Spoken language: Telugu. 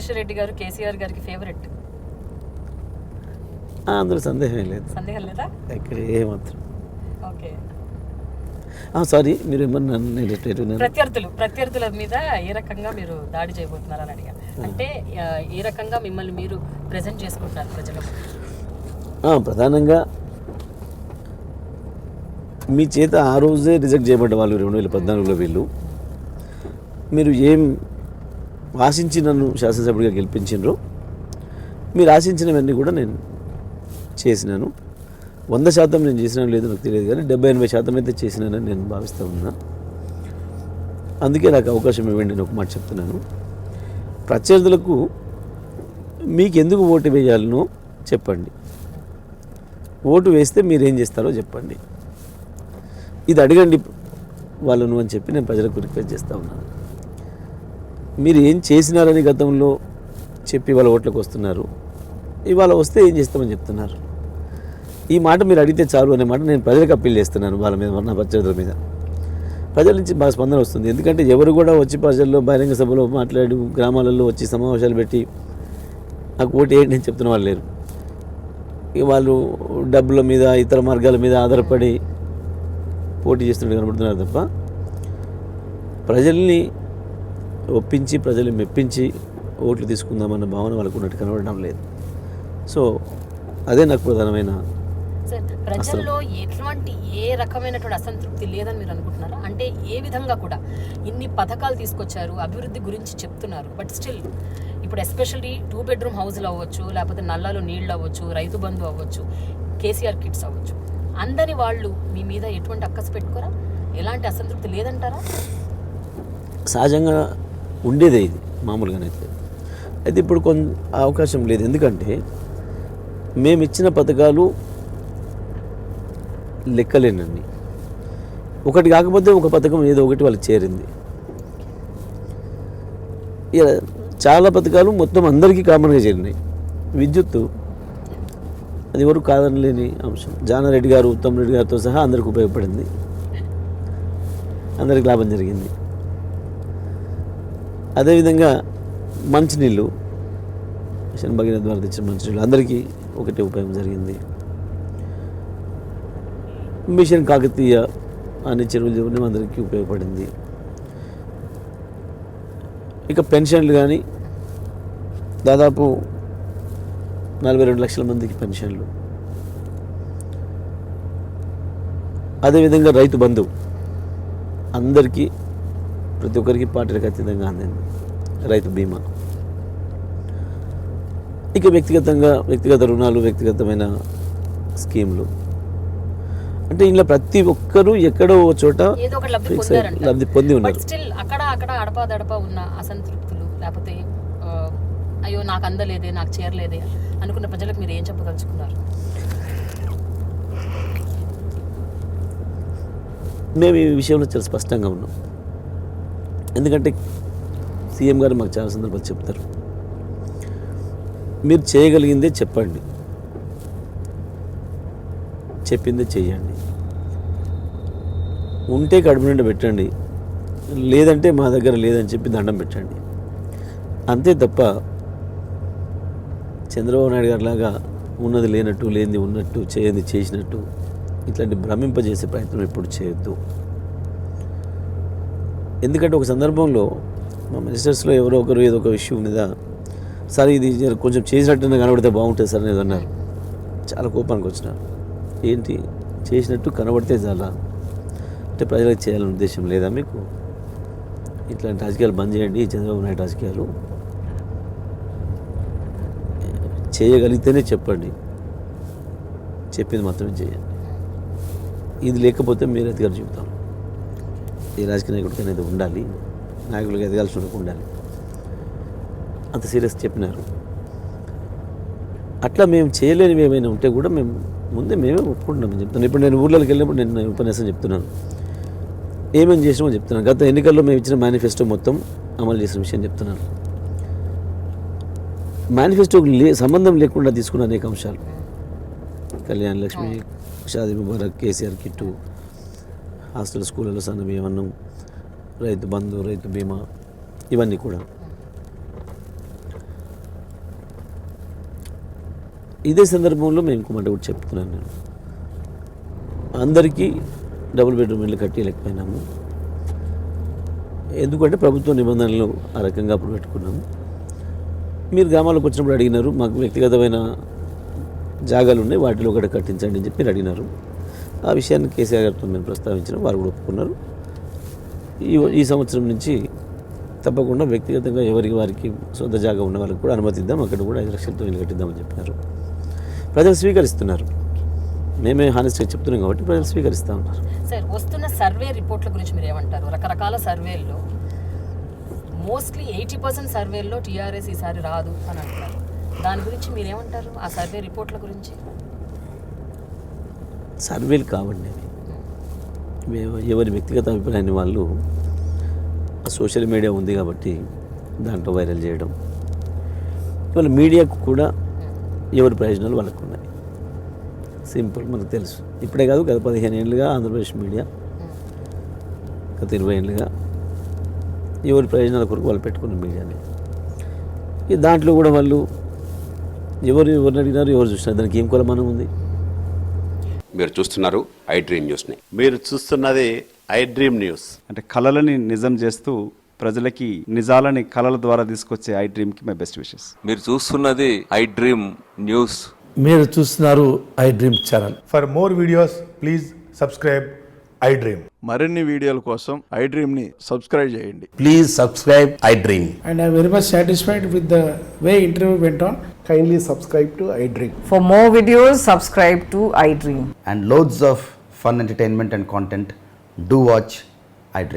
జగదీశ్వర్ రెడ్డి గారు కేసీఆర్ గారికి ఫేవరెట్? అందులో సందేహం లేదు. సందేహం లేదా? ఎక్కడ ఏమాత్రం. ఓకే. సారీ, మీరు ఏమన్నా ప్రత్యర్థుల మీద ఏ రకంగా మీరు దాడి చేయబోతున్నారని అడిగారు. అంటే ఏ రకంగా మిమ్మల్ని మీరు ప్రెజెంట్ చేసుకుంటున్నారు ప్రజలకు? ప్రధానంగా మీ చేత ఆ రోజే రిజెక్ట్ చేయబడ్డ వాళ్ళు 2014లో వీళ్ళు, మీరు ఏం ఆశించి నన్ను శాసనసభ్యుడిగా గెలిపించినరో మీరు ఆశించినవన్నీ కూడా నేను చేసినాను. 100% నేను చేసినా లేదో నాకు తెలియదు, కానీ 70-80% అయితే చేసినానని నేను భావిస్తూ ఉన్నా. అందుకే నాకు అవకాశం ఇవ్వండి నేను ఒక మాట చెప్తున్నాను. ప్రత్యర్థులకు మీకు ఎందుకు ఓటు వేయాలనో చెప్పండి, ఓటు వేస్తే మీరేం చేస్తారో చెప్పండి, ఇది అడగండి వాళ్ళను అని చెప్పి నేను ప్రజలకు రిక్వెస్ట్ చేస్తూ ఉన్నాను. మీరు ఏం చేసినారని గతంలో చెప్పి వాళ్ళ ఓట్లకు వస్తున్నారు, ఇవాళ వస్తే ఏం చేస్తామని చెప్తున్నారు. ఈ మాట మీరు అడిగితే చాలు అనే మాట నేను ప్రజలకు అప్పీల్ చేస్తున్నాను. వాళ్ళ మీద, నా ప్రత్యర్థుల మీద ప్రజల నుంచి బాగా స్పందన వస్తుంది. ఎందుకంటే ఎవరు కూడా వచ్చి ప్రజల్లో బహిరంగ సభలో మాట్లాడి గ్రామాలలో వచ్చి సమావేశాలు పెట్టి నాకు ఓటు వేయండి అని చెప్తున్న వాళ్ళు లేరు. ఇక వాళ్ళు డబ్బుల మీద ఇతర మార్గాల మీద ఆధారపడి పోటీ చేస్తున్నట్టు కనబడుతున్నారు తప్ప ప్రజల్ని ఒప్పించి ప్రజల్ని మెప్పించి ఓట్లు తీసుకుందామన్న భావన వాళ్ళకు ఉన్నట్టు కనబడడం లేదు. సో అదే నాకు ప్రధానమైన. ప్రజల్లో ఎటువంటి ఏ రకమైనటువంటి అసంతృప్తి లేదని మీరు అనుకుంటున్నారా? అంటే ఏ విధంగా కూడా ఇన్ని పథకాలు తీసుకొచ్చారు, అభివృద్ధి గురించి చెప్తున్నారు, బట్ స్టిల్ ఇప్పుడు ఎస్పెషల్లీ 2 బెడ్రూమ్ హౌస్లు అవ్వచ్చు, లేకపోతే నల్లాలో నీళ్ళు అవ్వచ్చు, రైతు బంధు అవ్వచ్చు, కేసీఆర్ కిట్స్ అవ్వచ్చు, అందరి వాళ్ళు మీ మీద ఎటువంటి అక్కసు పెట్టుకోరా? ఎలాంటి అసంతృప్తి లేదంటారా? సహజంగా ఉండేదే ఇది మామూలుగానైతే. అయితే ఇప్పుడు అవకాశం లేదు. ఎందుకంటే మేము ఇచ్చిన పథకాలు లెక్కలేనన్ని, ఒకటి కాకపోతే ఒక పథకం ఏదో ఒకటి వాళ్ళకి చేరింది. ఇక చాలా పథకాలు మొత్తం అందరికీ కామన్గా చేరినాయి. విద్యుత్తు అది ఎవరు కాదనలేని అంశం. జానారెడ్డి గారు, ఉత్తమ్ రెడ్డి గారితో సహా అందరికి ఉపయోగపడింది, అందరికి లాభం జరిగింది. అదేవిధంగా మంచినీళ్ళు, మిషన్ భగీరథ ద్వారా తెచ్చిన మంచినీళ్ళు అందరికీ ఒకటే ఉపయోగం జరిగింది. మిషన్ కాకతీయ అనే చెరువులు అందరికీ ఉపయోగపడింది. ఇక పెన్షన్లు కానీ దాదాపు 42 లక్షల మందికి పెన్షన్లు. అదేవిధంగా రైతు బంధు అందరికీ, ప్రతి ఒక్కరికి పార్టీలకు అతీతంగా అందింది. రైతు బీమా, ఇక వ్యక్తిగత రుణాలు, వ్యక్తిగతమైన స్కీములు. అంటే ఇలా ప్రతి ఒక్కరూ ఎక్కడో చోట లబ్ధి పొంది ఉన్నారు. అక్కడ అడపా ఉన్న అసంతృప్తులు, లేకపోతే అయ్యో నాకు అందలేదే, నాకు చేరలేదే అనుకున్న ప్రజలకు మీరు ఏం చెప్పదలుచుకున్నారు? మేము ఈ విషయంలో చాలా స్పష్టంగా ఉన్నాం. ఎందుకంటే సీఎం గారు మాకు చాలా సందర్భాలు చెప్తారు, మీరు చేయగలిగిందే చెప్పండి, చెప్పిందే చేయండి, ఉంటే కడుపు నిండా పెట్టండి, లేదంటే మా దగ్గర లేదని చెప్పి దండం పెట్టండి. అంతే తప్ప చంద్రబాబు నాయుడు గారి లాగా ఉన్నది లేనట్టు, లేనిది ఉన్నట్టు, చేయంది చేసినట్టు ఇట్లాంటి భ్రమింపజేసే ప్రయత్నం ఎప్పుడు చేయొద్దు. ఎందుకంటే ఒక సందర్భంలో మా మినిస్టర్స్లో ఎవరో ఒకరు ఏదో ఒక ఇష్యూ మీద, సార్ ఇది కొంచెం చేసినట్టునే కనబడితే బాగుంటుంది సార్ అనేది అన్నారు. చాలా కోపానికి వచ్చినారు. ఏంటి చేసినట్టు కనబడితే చాలా అంటే ప్రజలకు చేయాలనే ఉద్దేశం లేదా మీకు? ఇట్లాంటి రాజకీయాలు బంద్ చేయండి, చంద్రబాబు నాయుడు రాజకీయాలు. చేయగలిగితేనే చెప్పండి, చెప్పింది మాత్రమే చేయండి. ఇది లేకపోతే మీరు ఎదగాలి చెబుతాం. ఈ రాజకీయ నాయకుడికి అనేది ఉండాలి, నాయకులకు ఎదగాల్సి ఉండాలి. అంత సీరియస్ చెప్పినారు. అట్లా మేము చేయలేనివి ఏమైనా ఉంటే కూడా మేము ముందే మేమే ఒప్పుకుంటున్నామని చెప్తున్నాను. ఇప్పుడు నేను ఊళ్ళోకి వెళ్ళినప్పుడు నేను ఉపన్యాసం చెప్తున్నాను, ఏమేమి చేసినామో చెప్తున్నాను. గత ఎన్నికల్లో మేము ఇచ్చిన మేనిఫెస్టో మొత్తం అమలు చేసిన విషయం చెప్తున్నాను. మేనిఫెస్టోకి సంబంధం లేకుండా తీసుకున్న అనేక అంశాలు, కళ్యాణ లక్ష్మి, షాదీ ముబారక్, కేసీఆర్ కిట్టు, హాస్టల్ స్కూళ్ళలో సన్నబియ్యం అన్నం, రైతు బంధు, రైతు బీమా, ఇవన్నీ కూడా ఇదే సందర్భంలో మేము ఇంకో మాట కూడా చెప్తున్నాను, నేను అందరికీ డబుల్ బెడ్రూమ్ ఇల్లు కట్టలేకపోయినాము. ఎందుకంటే ప్రభుత్వ నిబంధనలు ఆ రకంగా అప్పుడు పెట్టుకున్నాము. మీరు గ్రామాలకు వచ్చినప్పుడు అడిగినారు, మాకు వ్యక్తిగతమైన జాగాలు ఉన్నాయి, వాటిలో ఒకటి కట్టించండి అని చెప్పి మీరు అడిగినారు. ఆ విషయాన్ని కేసీఆర్ గారితో మేము ప్రస్తావించిన, వారు కూడా ఒప్పుకున్నారు. ఈ సంవత్సరం నుంచి తప్పకుండా వ్యక్తిగతంగా ఎవరికి వారికి సొంత జాగా ఉన్న వాళ్ళకి కూడా అనుమతిద్దాం, అక్కడ కూడా 5 లక్షలతో ఇల్లు కట్టిద్దామని చెప్పినారు. ప్రజలు స్వీకరిస్తున్నారు. మేమే హానెస్ట్గా చెప్తున్నాం కాబట్టి ప్రజలు స్వీకరిస్తూ ఉన్నారు. సార్, వస్తున్న సర్వే రిపోర్ట్ల గురించి మీరు ఏమంటారు? రకరకాల సర్వేల్లో మోస్ట్లీ 80% సర్వేల్లో టీఆర్ఎస్ ఈసారి రాదు అని అంటున్నారు. దాని గురించి మీరేమంటారు? ఆ సర్వే రిపోర్ట్ల గురించి. సర్వేలు కావండి అవి, ఎవరి వ్యక్తిగత అభిప్రాయాన్ని వాళ్ళు సోషల్ మీడియా ఉంది కాబట్టి దాంట్లో వైరల్ చేయడం. ఇవాళ మీడియాకు కూడా ఎవరి ప్రయోజనాలు వాళ్ళకు ఉన్నాయి. సింపుల్, మనకు తెలుసు. ఇప్పుడే కాదు, గత 15 ఏళ్ళుగా ఆంధ్రప్రదేశ్ మీడియా, గత 20 ఏళ్ళుగా ఎవరి ప్రయోజనాల కొరకు వాళ్ళు పెట్టుకున్న మీడియాని. దాంట్లో కూడా వాళ్ళు ఎవరిని అడిగినారు, ఎవరు చూసినారు, దానికి ఏం కొలమానం ఉంది? మీరు చూస్తున్నారు ఐ డ్రీమ్ న్యూస్ని. మీరు చూస్తున్నది ఐ డ్రీమ్ న్యూస్. అంటే కళలని నిజం చేస్తూ ప్రజలకి నిజాలని కళల ద్వారా తీసుకొచ్చే ఐ డ్రీమ్కి మై బెస్ట్ విషెస్. మీరు చూస్తున్నది ఐ డ్రీమ్ న్యూస్. మీరు చూస్తున్నారు I dream channel. For more videos please subscribe I dream. మరిన్ని వీడియోల కోసం ఐ డ్రీమ్ని సబ్స్క్రైబ్ చేయండి. Please subscribe I dream. And I'm very much satisfied with the way interview went on. Kindly subscribe to I Dream. For more videos, subscribe to iDream. and loads of fun entertainment and content, do watch iDream.